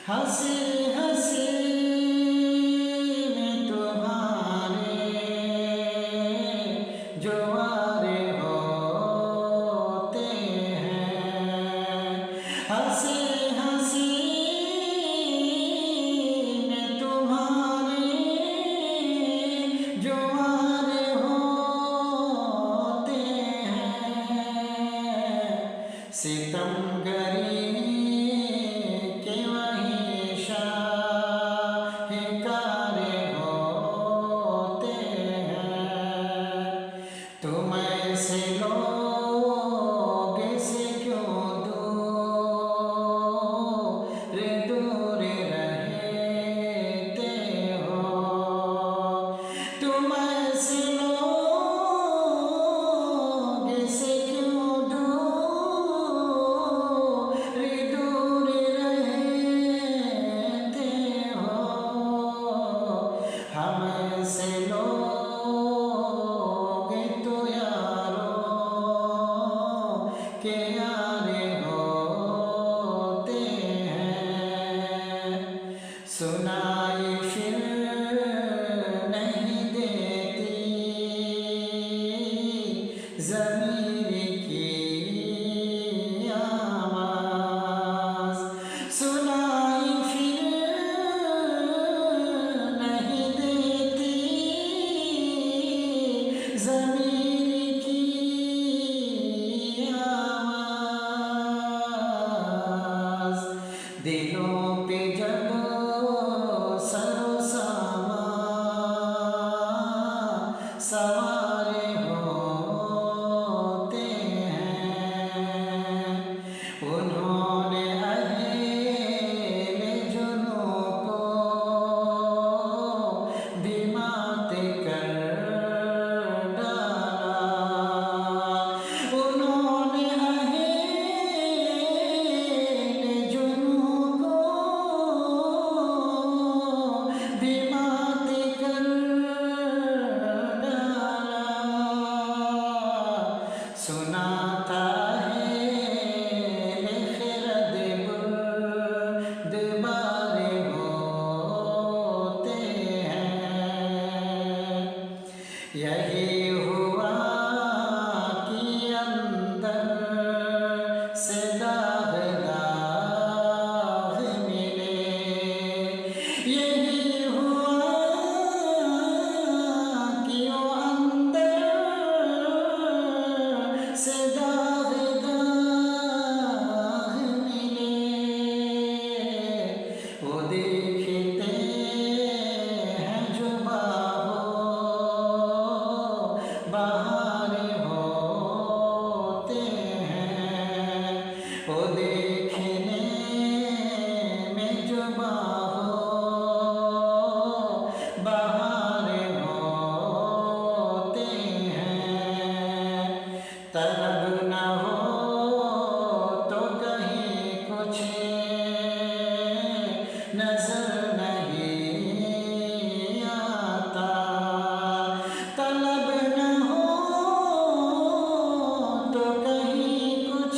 हंसी हंसी में तुम्हारे जो वारे होते हैं, हंसी हंसी में तुम्हारे जो वारे होते हैं, सितमगरी के वही शाहकार होते हैं। तुम ऐसे लोग से क्यों दूर दूर रहते हो, तुम ऐसे लोग से क्यों दूर दूर रहते हो। हम ऐसे लोग तो यारों के यारे होते हैं, सुनाई फिर नहीं देती ज़मीर की आवाज़, सुनाई फिर नहीं देती ज़मीर की आवाज़। दिलों पे जब सरो सामा सवारे होते हैं, उन्होंने अहेले जुनूं को भी मात कर डाला, उन्होंने अहेले जुनूं को भी मात कर डाला। सुनाता है खिरद बुर्दबारे होते हैं, यही हुआ कि अंदर से दाग दाग मिले, यही हुआ कि वो अंदर से दाग दाग मिले। वो देखते हैं जो बहारे होते हैं, वो देखने में जो बहारे होते हैं। तलब न हो तो कहीं कुछ नजर नहीं आता, तलब न हो तो कहीं कुछ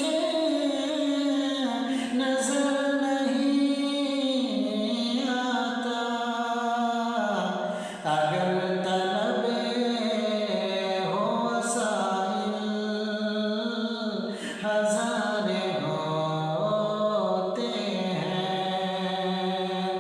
नजर नहीं आता। अगर तलब हो वसाइल हज़ारे होते हैं,